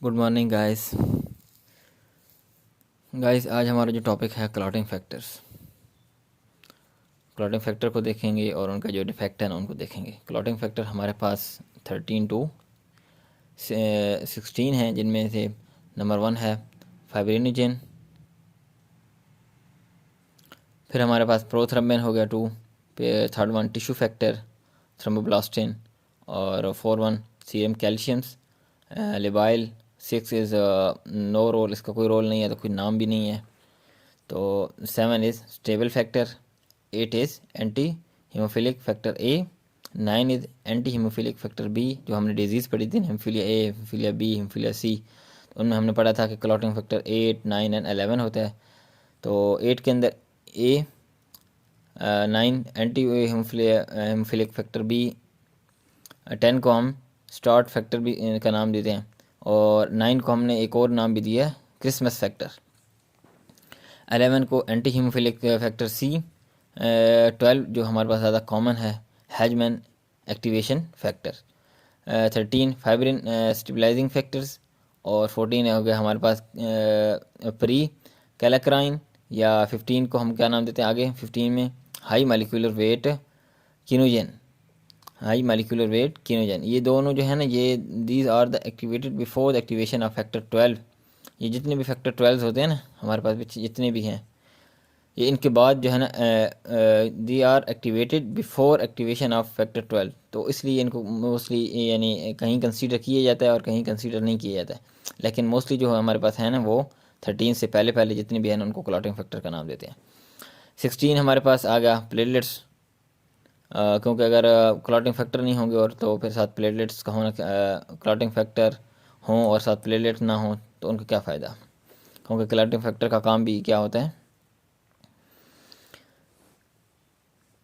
Good morning guys. आज हमारा जो टॉपिक है क्लॉटिंग फैक्टर्स। क्लॉटिंग फैक्टर को देखेंगे और उनका जो डिफेक्ट है ना उनको देखेंगे। क्लॉटिंग फैक्टर हमारे पास 13 to 16 हैं, जिनमें से नंबर 1 है फाइब्रिनोजेन। फिर हमारे पास प्रोथ्रम्बिन हो गया 2। फिर third one tissue factor thromboplastin. और 4 1 serum calciums labile. 6 is no role, इसका कोई रोल नहीं है तो कोई नाम भी नहीं है। तो 7 is stable factor. 8 is anti haemophilic factor A. 9 is anti haemophilic factor B. जो हमने डिजीज़ पढ़ी थी haemophilia A, haemophilia B, haemophilia C, तो उनमें हमने पढ़ा था कि क्लॉटिंग फैक्टर 8 9 एंड 11 होता है। तो 8 के अंदर ए, 9 एंटी हेमोफिलिक फैक्टर बी, 10 को हम स्टार्ट फैक्टर भी का नाम देते हैं, और 9 को हमने एक और नाम भी दिया है क्रिसमस फैक्टर। 11 को एंटी हीमोफिलिक फैक्टर सी। 12 जो हमारे पास ज़्यादा कॉमन है Hageman activation factor. 13 fibrin stabilising factors. और 14 हो गया हमारे पास प्री कैलाक्राइन, या 15 को हम क्या नाम देते हैं आगे 15 में high molecular weight kininogen. High molecular weight kininogen, ये दोनों जो है ना, ये these are the activated before the activation of factor 12। ये जितने भी फैक्टर 12 होते हैं ना हमारे पास भी जितने भी हैं, ये इनके बाद जो है ना they are activated before activation of factor 12। तो इसलिए इनको मोस्टली यानी कहीं कंसीडर किया जाता है और कहीं कंसीडर नहीं किया जाता है। लेकिन मोस्टली जो हमारे पास है ना वो 13 से पहले पहले जितने भी हैं ना उनको क्लॉटिंग फैक्टर का नाम देते हैं। 16 हमारे पास आ गया प्लेटलेट्स। क्योंकि अगर क्लॉटिंग फैक्टर नहीं होंगे और तो फिर साथ प्लेटलेट्स का होना, क्लॉटिंग फैक्टर हों और साथ प्लेटलेट्स ना हों तो उनका क्या फ़ायदा। क्योंकि क्लॉटिंग फैक्टर का काम भी क्या होता है।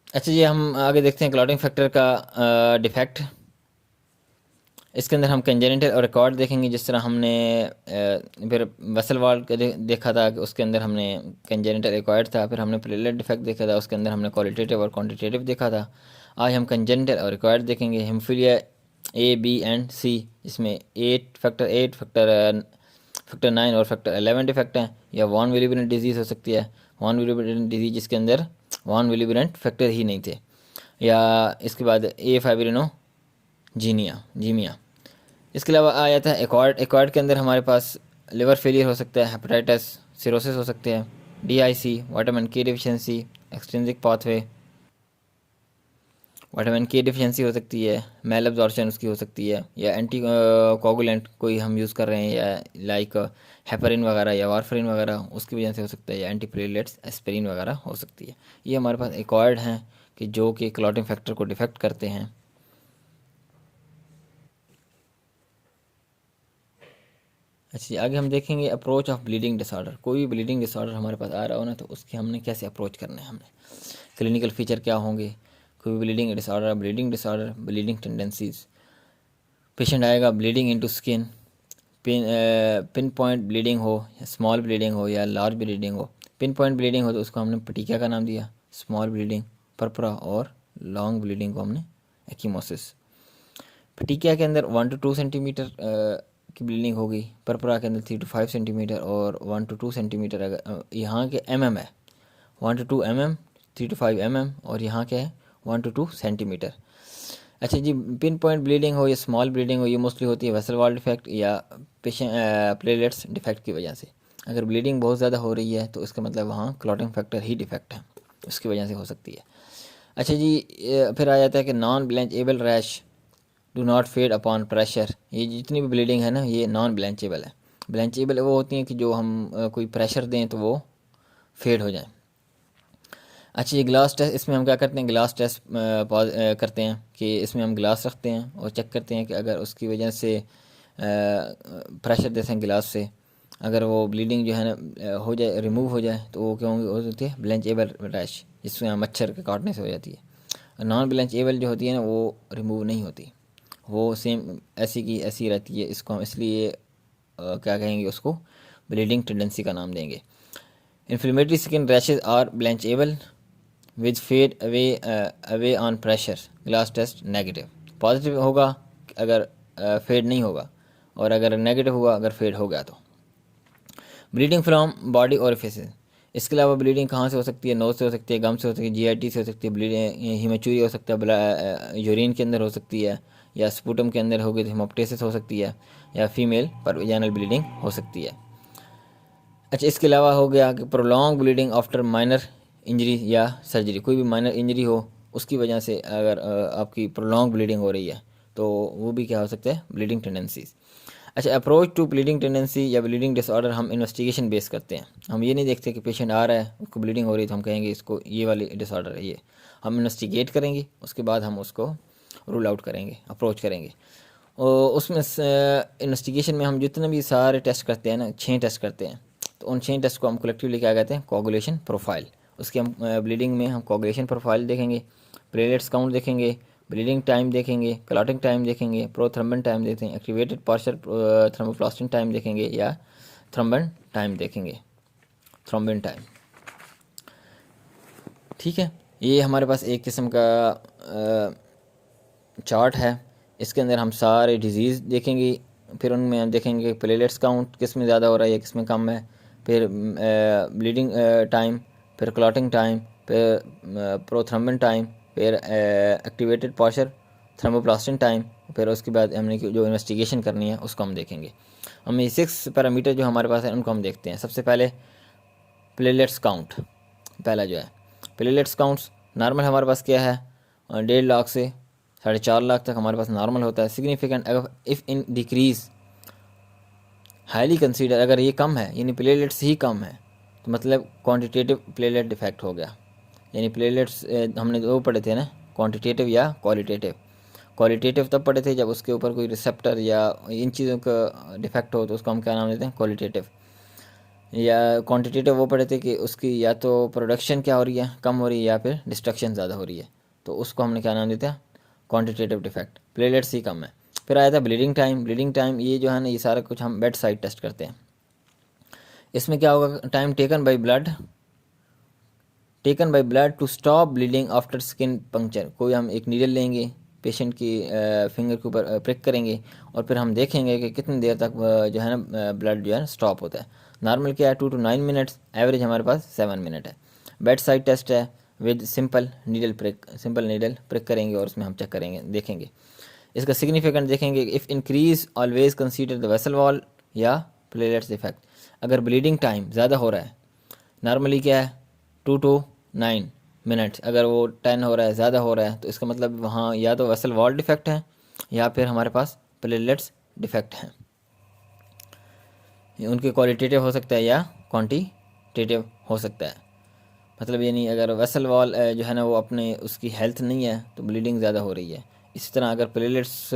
अच्छा जी, हम आगे देखते हैं क्लॉटिंग फैक्टर का डिफेक्ट। इसके अंदर हम कंजेनिटल और रिकॉर्ड देखेंगे। जिस तरह हमने फिर वेसल वॉल का देखा था कि उसके अंदर हमने कंजेनिटल रिकॉर्ड था। फिर हमने प्लेटलेट डिफेक्ट देखा था, उसके अंदर हमने क्वालिटेटिव और क्वांटिटेटिव देखा था। आज हम कंजेनिटल और रिकॉर्ड देखेंगे। हेमोफिलिया ए बी एंड सी, इसमें 8 फैक्टर 8 फैक्टर 9 और फैक्टर 11 डिफेक्ट हैं। या वॉन विलिबरेंट डिजीज़ हो सकती है, वॉन विलिबरेंट डिजीज जिसके अंदर वॉन विलिबरेंट फैक्टर ही नहीं थे। या इसके बाद ए फाइब्रिनो जीमिया। इसके अलावा आ जाता है एक्वार्ड। एक्वार्ड के अंदर हमारे पास लिवर फेलियर हो सकता है, हेपेटाइटिस, सिरोसिस हो सकते हैं, DIC, विटामिन के डिफिशिएंसी, एक्सट्रिंसिक पाथवे, विटामिन के डिफिशिएंसी हो सकती है, मेल एब्जॉर्प्शन उसकी हो सकती है, या एंटी कोगुलेंट कोई हम यूज़ कर रहे हैं, या लाइक हेपरिन वगैरह या वारफरिन वगैरह, उसकी वजह से हो सकता है, या एंटी प्लेटलेट्स एस्पिरिन वगैरह हो सकती है। ये हमारे पास एक्वायर्ड हैं कि जो कि क्लॉटिंग फैक्टर को डिफेक्ट करते हैं। अच्छा जी, आगे हम देखेंगे अप्रोच ऑफ ब्लीडिंग डिसऑर्डर। कोई भी ब्लीडिंग डिसऑर्डर हमारे पास आ रहा हो ना, तो उसकी हमने कैसे अप्रोच करना है, हमने क्लिनिकल फीचर क्या होंगे। कोई भी bleeding disorder, bleeding tendencies. Patient आएगा bleeding into skin, pin point bleeding हो, या स्मॉल ब्लीडिंग हो, या लार्ज ब्लीडिंग हो। पिन पॉइंट ब्लीडिंग हो तो उसको हमने पटीका का नाम दिया, स्मॉल ब्लीडिंग परपरा, और लॉन्ग ब्लीडिंग को हमने एक्कीमोसिस। पटीकिया के अंदर 1 to 2 सेंटीमीटर की ब्लीडिंग होगी, परपरा के अंदर 3 to 5 सेंटीमीटर, और 1 to 2 सेंटीमीटर। अगर यहाँ के है 1 to 2 mm, 3 to 5 mm, और यहाँ क्या है 1 to 2 सेंटीमीटर। अच्छा जी, पिन पॉइंट ब्लीडिंग हो या स्मॉल ब्लीडिंग हो, ये मोस्टली होती है वेसल वॉल डिफेक्ट या पेशेंट प्लेटलेट्स डिफेक्ट की वजह से। अगर ब्लीडिंग बहुत ज़्यादा हो रही है तो इसका मतलब वहाँ क्लॉटिंग फैक्टर ही डिफेक्ट है, उसकी वजह से हो सकती है। अच्छा जी, फिर आ जाता है कि non blanchable rash do not fade upon pressure. ये जितनी भी ब्लीडिंग है ना, ये नॉन ब्लेंचेबल है। ब्लेंचेबल वो होती हैं कि जो हम कोई प्रेशर दें तो वो फेड हो जाए। अच्छा, ये ग्लास टेस्ट, इसमें हम क्या करते हैं, ग्लास टेस्ट करते हैं कि इसमें हम ग्लास रखते हैं और चेक करते हैं कि अगर उसकी वजह से प्रेशर देते हैं गिलास से, अगर वो ब्लीडिंग जो है ना हो जाए, रिमूव हो जाए, तो वो क्या होती है ब्लेंचेबल रैश, जिसमें मच्छर के काटने से हो जाती है। नॉन ब्लेंचेबल जो होती है ना वो रिमूव नहीं होती, वो सेम ऐसी की ऐसी रहती है। इसको हम इसलिए क्या कहेंगे, उसको ब्लीडिंग टेंडेंसी का नाम देंगे। Inflammatory skin rashes are blanchable which fade away on pressure, glass test negative. Positive होगा अगर फेड नहीं होगा, और अगर नेगेटिव हुआ, अगर फेड हो गया तो। ब्लीडिंग फ्रॉम बॉडी ओरिफिसेस, इसके अलावा ब्लीडिंग कहाँ से हो सकती है? नोज से हो सकती है, गम से हो सकती है, जीआईटी से हो सकती है, ब्लीडिंग हिमेचुरी हो सकता है, यूरिन के अंदर हो सकती है, या स्पूटम के अंदर होगी तो हिमोप्टेसिस हो सकती है, या फीमेल पर वेजाइनल ब्लीडिंग हो सकती है। अच्छा, इसके अलावा हो गया कि prolong bleeding after minor injury या सर्जरी, कोई भी माइनर इंजरी हो उसकी वजह से अगर आपकी प्रोलॉन्ग ब्लीडिंग हो रही है तो वो भी क्या हो सकता है? Bleeding tendencies. अच्छा, अप्रोच टू ब्लीडिंग टेंडेंसी या ब्लीडिंग डिसऑर्डर हम इन्वेस्टिगेशन बेस करते हैं। हम ये नहीं देखते कि पेशेंट आ रहा है उसको ब्लीडिंग हो रही है तो हम कहेंगे इसको ये वाली डिसऑर्डर है। ये हम इन्वेस्टिगेट करेंगे, उसके बाद हम उसको रूल आउट करेंगे, अप्रोच करेंगे। और उसमें इन्वेस्टिगेशन में हम जितने भी सारे टेस्ट करते हैं ना, 6 टेस्ट करते हैं, तो उन 6 टेस्ट को हम कलेक्टिवली क्या कहते हैं? Coagulation profile. उसके हम ब्लीडिंग में हम कोगुलेशन प्रोफाइल देखेंगे, प्लेटलेट्स काउंट देखेंगे, ब्लीडिंग टाइम देखेंगे, क्लॉटिंग टाइम देखेंगे, प्रोथ्रम्बन टाइम देखते हैं, एक्टिवेटेड पार्शियल थ्रोम्बोप्लास्टिन टाइम देखेंगे, या थ्रोम्बन टाइम देखेंगे, थ्रोम्बिन टाइम। ठीक है, ये हमारे पास एक किस्म का चार्ट है। इसके अंदर हम सारे डिजीज़ देखेंगे, फिर उनमें हम देखेंगे प्लेटलेट्स काउंट किस में ज़्यादा हो रहा है या किस में कम है, फिर ब्लीडिंग टाइम, फिर क्लॉटिंग टाइम, फिर प्रोथ्रम्बिन टाइम, फिर एक्टिवेटेड पार्शियल थर्मोप्लास्टिन टाइम, फिर उसके बाद हमने जो इन्वेस्टिगेशन करनी है उसको हम देखेंगे। हम ये 6 पैरामीटर जो हमारे पास है उनको हम देखते हैं। सबसे पहले प्लेटलेट्स काउंट, पहला जो है प्लेटलेट्स काउंट्स नॉर्मल हमारे पास क्या है? 1.5 लाख से 4.5 लाख तक हमारे पास नॉर्मल होता है। Significant if in decrease highly consider, अगर ये कम है यानी प्लेटलेट्स ही कम है तो मतलब क्वांटिटेटिव प्लेटलेट डिफेक्ट हो गया। यानी प्लेटलेट्स हमने वो पढ़े थे ना, क्वांटिटेटिव या क्वालिटेटिव। क्वालिटेटिव तब पढ़े थे जब उसके ऊपर कोई रिसेप्टर या इन चीज़ों का डिफेक्ट हो तो उसको हम क्या नाम देते हैं? क्वालिटेटिव। या क्वांटिटेटिव वो पढ़े थे कि उसकी या तो प्रोडक्शन क्या हो रही है, कम हो रही है, या फिर डिस्ट्रक्शन ज़्यादा हो रही है, तो उसको हमने क्या नाम देते हैं? Quantitative defect. प्लेटलेट्स ही कम है। फिर आया था ब्लीडिंग टाइम। ब्लीडिंग टाइम ये जो है ना, ये सारा कुछ हम बेड साइड टेस्ट करते हैं। इसमें क्या होगा? Time taken by blood to stop bleeding after skin puncture. कोई हम एक नीडल लेंगे, पेशेंट की फिंगर के ऊपर प्रिक करेंगे और फिर हम देखेंगे कि कितनी देर तक जो है ना ब्लड जो है स्टॉप होता है। नॉर्मल क्या है? 2 to 9 मिनट्स, एवरेज हमारे पास 7 मिनट है। बेड साइड टेस्ट है विद सिंपल नीडल प्रिक करेंगे और उसमें हम चेक करेंगे, देखेंगे इसका सिग्निफिकेंट देखेंगे। If increase always consider the vessel wall या प्लेटलेट्स इफेक्ट। अगर ब्लीडिंग टाइम ज़्यादा हो रहा है, नॉर्मली क्या है 2 to 9 मिनट्स, अगर वो 10 हो रहा है, ज़्यादा हो रहा है, तो इसका मतलब वहाँ या तो वेसल वॉल डिफेक्ट है या फिर हमारे पास प्लेटलेट्स डिफेक्ट हैं। उनके क्वालिटेटिव हो सकता है या क्वांटिटेटिव हो सकता है। मतलब ये नहीं, अगर वेसल वॉल जो है ना वो अपने उसकी हेल्थ नहीं है तो ब्लीडिंग ज़्यादा हो रही है। इसी तरह अगर प्लेटलेट्स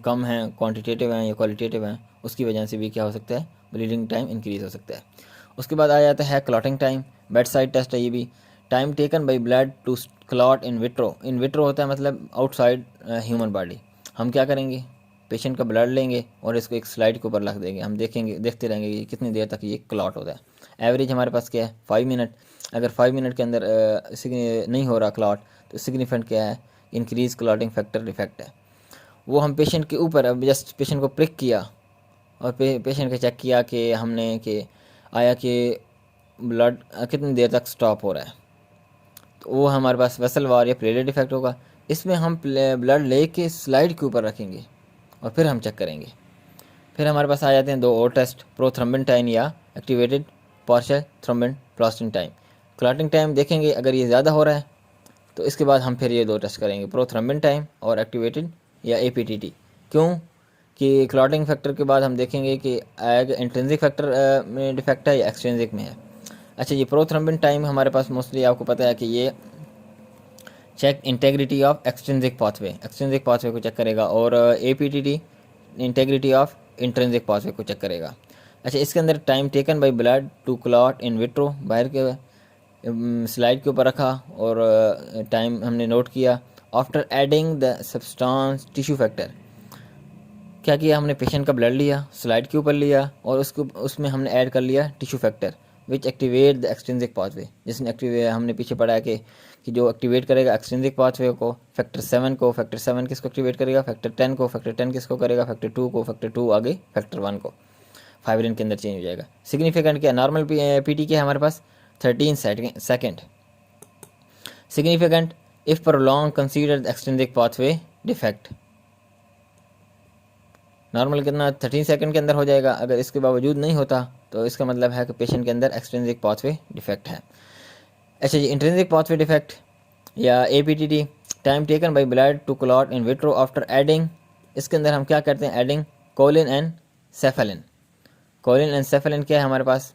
कम हैं, क्वांटिटेटिव हैं या क्वालिटेटिव हैं, उसकी वजह से भी क्या हो सकता है? ब्लीडिंग टाइम इंक्रीज़ हो सकता है। उसके बाद आ जाता है clotting time. Bed side test है ये भी। Time taken by blood to clot in vitro. In vitro होता है मतलब आउटसाइड ह्यूमन बॉडी। हम क्या करेंगे? पेशेंट का ब्लड लेंगे और इसको एक स्लाइड के ऊपर रख देंगे, हम देखेंगे, देखते रहेंगे कि कितनी देर तक ये क्लॉट होता है। एवरेज हमारे पास क्या है? 5 मिनट। अगर 5 मिनट के अंदर नहीं हो रहा क्लॉट तो सिग्निफिकेंट क्या है? इंक्रीज क्लॉटिंग फैक्टर डिफेक्ट है। वो हम पेशेंट के ऊपर अब जस्ट पेशेंट को प्रिक किया और पेशेंट का चेक किया कि हमने कि आया कि ब्लड कितनी देर तक स्टॉप हो रहा है, तो वो हमारे पास वेसल वार या प्लेटलेट डिफेक्ट होगा। इसमें हम ब्लड ले के स्लाइड के ऊपर रखेंगे और फिर हम चेक करेंगे। फिर हमारे पास आ जाते हैं 2 और टेस्ट, प्रोथ्रम्बिन टाइम या activated partial thromboplastin time. Clotting time देखेंगे, अगर ये ज़्यादा हो रहा है तो इसके बाद हम फिर ये 2 टेस्ट करेंगे, प्रोथ्रम्बिन टाइम और एक्टिवेटेड या APTT। क्यों कि क्लॉटिंग फैक्टर के बाद हम देखेंगे कि इंट्रिंसिक फैक्टर में डिफेक्ट है या एक्सट्रिंसिक में है। अच्छा, ये प्रोथ्रम्बिन टाइम हमारे पास मोस्टली आपको पता है कि ये check integrity of extrinsic pathway को चेक करेगा, और APTT integrity of intrinsic pathway को चेक करेगा। अच्छा, इसके अंदर time taken by blood to clot in vitro, बाहर के स्लाइड के ऊपर रखा और टाइम हमने नोट किया। After adding the substance tissue factor, क्या किया हमने? पेशेंट का ब्लड लिया, स्लाइड के ऊपर लिया और उसमें हमने ऐड कर लिया tissue factor which activate the extrinsic pathway. जिसने एक्टिवेट, हमने पीछे पढ़ा है कि कि जो एक्टिवेट करेगा एक्सट्रिंसिक पाथवे को, फैक्टर 7 को, फैक्टर 7 किसको एक्टिवेट करेगा, फैक्टर 10 को, फैक्टर 10 किसको करेगा, फैक्टर 2 को, फैक्टर 2 आगे फैक्टर 1 को फाइब्रिन के अंदर चेंज हो जाएगा। सिग्निफिकेंट क्या, नॉर्मल पीटी क्या है हमारे पास 13 second. Significant if prolong consider extrinsic pathway defect, normal कितना 13 सेकंड के अंदर हो जाएगा। अगर इसके बावजूद नहीं होता तो इसका मतलब है कि पेशेंट के अंदर एक्सट्रिंसिक पाथवे डिफेक्ट है। अच्छा जी, इंट्रिंसिक पाथवे डिफेक्ट या APTD, time taken by blood to clot in vitro after adding, इसके अंदर हम क्या करते हैं, adding kaolin and cephalin. Kaolin and cephalin क्या है हमारे पास,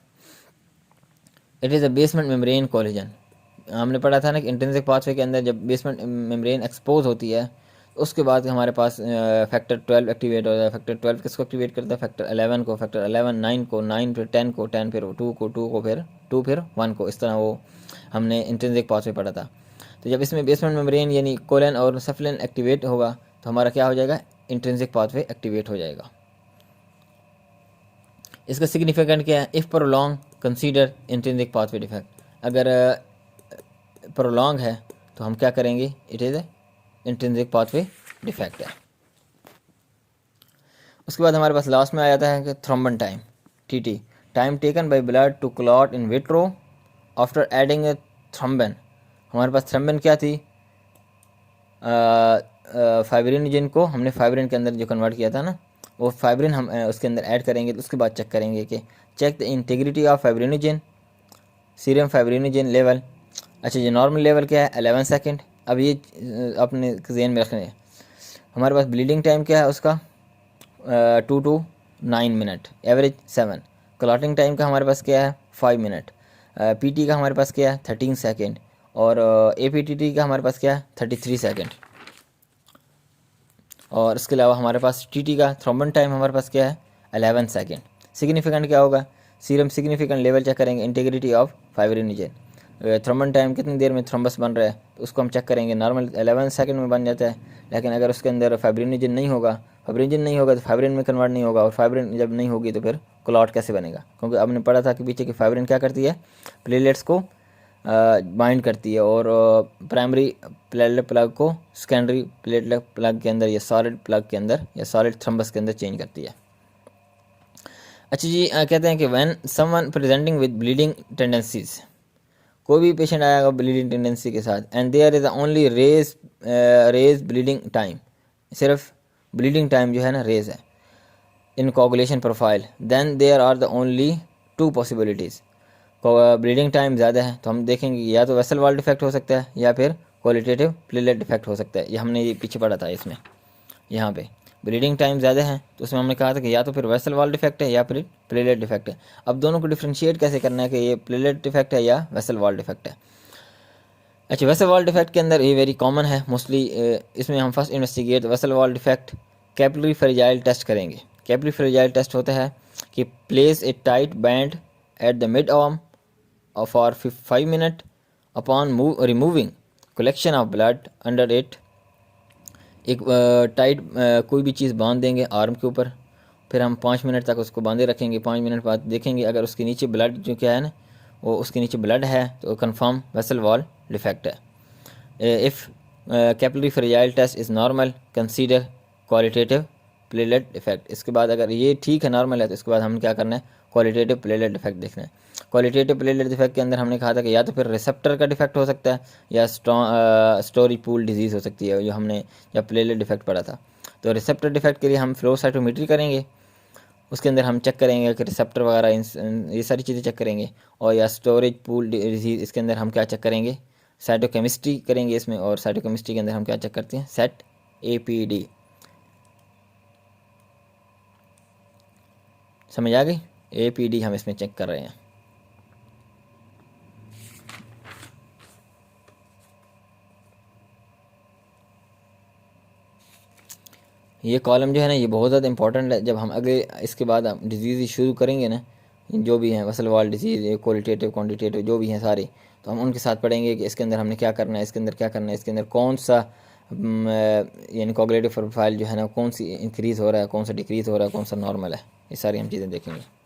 it is a basement membrane collagen. हमने पढ़ा था ना कि इंट्रिंसिक पाथवे के अंदर जब बेसमेंट मेम्ब्रेन एक्सपोज होती है उसके बाद हमारे पास फैक्टर 12 एक्टिवेट हो जाए। फैक्टर 12 किसको एक्टिवेट करता है, फैक्टर 11 को, फैक्टर 11 9 को, 9 फिर 10 को, 10 फिर 2 को, 2 को फिर 2 फिर 1 को, इस तरह वो हमने इंट्रिंसिक पाथवे पढ़ा था। तो जब इसमें बेसमेंट मेम्ब्रेन यानी कोलन और सेफलिन एक्टिवेट होगा तो हमारा क्या हो जाएगा, इंट्रिंसिक पाथवे एक्टिवेट हो जाएगा। इसका सिग्निफिकेंट क्या है, if prolong consider intrinsic pathway defect, अगर प्रोलॉन्ग है तो हम क्या करेंगे, it is intrinsic pathway defect है। उसके बाद हमारे पास लास्ट में आ जाता है कि thrombin time, TT, time taken by blood to clot in vitro after adding a thrombin. हमारे पास थ्रोम्बन क्या थी, फाइब्रिनोजन को हमने फाइब्रिन के अंदर जो कन्वर्ट किया था ना, वो फाइब्रिन हम उसके अंदर ऐड करेंगे। तो उसके बाद चेक करेंगे कि check the integrity of fibrinogen, serum fibrinogen level. अच्छा जी, नॉर्मल लेवल क्या है 11 सेकेंड। अब ये अपने जहन में रखने हैं। हमारे पास ब्लीडिंग टाइम क्या है उसका 2 to 9 minute, average 7। Clotting time का हमारे पास क्या है 5 मिनट। PT का हमारे पास क्या है 13 सेकेंड और APTT का हमारे पास क्या है 33 सेकेंड। और इसके अलावा हमारे पास TT का थ्रोम्बन टाइम हमारे पास क्या है 11 सेकेंड। सिग्निफिकेंट क्या होगा, सीरम सिग्निफिकेंट लेवल चेक करेंगे, इंटीग्रिटी ऑफ फाइब्रिनोजन, थ्रोम्बन टाइम कितनी देर में थ्रोम्बस बन रहा है तो उसको हम चेक करेंगे। नॉर्मल 11 सेकंड में बन जाता है, लेकिन अगर उसके अंदर फाइब्रिनोजन नहीं होगा तो फाइब्रिन में कन्वर्ट नहीं होगा, और फाइब्रिन जब नहीं होगी तो फिर क्लॉट कैसे बनेगा, क्योंकि आपने पढ़ा था कि पीछे की फाइब्रिन क्या करती है, प्लेटलेट्स को बाइंड करती है और प्राइमरी प्लेटलेट प्लग को सेकेंडरी प्लेटलेट प्लग के अंदर या सॉलिड प्लग के अंदर या सॉलिड थ्रम्बस के अंदर चेंज करती है। अच्छा जी, कहते हैं कि when someone presenting with bleeding tendencies, कोई भी पेशेंट आएगा ब्लीडिंग टेंडेंसी के साथ, and there is only raised bleeding time, सिर्फ ब्लीडिंग टाइम जो है ना रेज है in coagulation profile, then there are the only 2 possibilities. Bleeding time ज़्यादा है तो हम देखेंगे या तो वेसल वॉल डिफेक्ट हो सकता है या फिर क्वालिटेटिव प्लेटलेट डिफेक्ट हो सकता है। ये हमने ये पीछे पढ़ा था इसमें, यहाँ पे ब्लीडिंग टाइम ज़्यादा है तो उसमें हमने कहा था कि या तो फिर वेसल वॉल डिफेक्ट है या फिर प्लेटलेट डिफेक्ट है। अब दोनों को डिफ्रेंशिएट कैसे करना है कि ये प्लेटलेट डिफेक्ट है या वेसल वॉल डिफेक्ट है। अच्छा, वेसल वॉल डिफेक्ट के अंदर ये वेरी कॉमन है मोस्टली, इसमें हम first investigate vessel wall defect capillary fragile test करेंगे। कैपिलरी फ्रेजाइल टेस्ट होता है कि place a tight band at the mid arm for 5 minute upon removing collection of blood under it. एक tight कोई भी चीज़ बांध देंगे आर्म के ऊपर, फिर हम 5 मिनट तक उसको बांधे रखेंगे। 5 मिनट बाद देखेंगे अगर उसके नीचे ब्लड जो क्या है ना वो उसके नीचे ब्लड है तो कंफर्म वेसल वॉल डिफेक्ट है। If capillary fragile test is normal consider qualitative platelet defect. इसके बाद अगर ये ठीक है नॉर्मल है तो इसके बाद हम क्या करना है क्वालिटेटिव प्लेटलेट डिफेक्ट देखना है। क्वालिटेटिव प्लेटलेट डिफेक्ट के अंदर हमने कहा था कि या तो फिर रिसेप्टर का डिफेक्ट हो सकता है या स्टोरी पूल डिजीज़ हो सकती है, जो हमने जब प्लेटलेट डिफेक्ट पढ़ा था। तो रिसेप्टर डिफेक्ट के लिए हम फ्लो साइटोमेट्री करेंगे, उसके अंदर हम चेक करेंगे कि रिसेप्टर वगैरह ये सारी चीज़ें चेक करेंगे। और या स्टोरेज पूल डिजीज़, इसके अंदर हम क्या चेक करेंगे साइटोकेमिस्ट्री करेंगे इसमें, और साइटोकेमिस्ट्री के अंदर हम क्या चेक करते हैं सेट APD। समझ आ गई, APD हम इसमें चेक कर रहे हैं। ये कॉलम जो है ना ये बहुत ज़्यादा इंपॉर्टेंट है। जब हम अगले इसके बाद डिजीज़ शुरू करेंगे ना, जो भी हैं vessel wall disease qualitative quantitative जो भी हैं सारी, तो हम उनके साथ पढ़ेंगे कि इसके अंदर हमने क्या करना है, इसके अंदर क्या करना है, इसके अंदर कौन सा यानी कोगुलेटिव प्रोफाइल जो है ना कौन सी इंक्रीज़ हो रहा है, कौन सा डिक्रीज़ हो रहा है, कौन सा नॉर्मल है, ये सारी हम चीज़ें देखेंगे।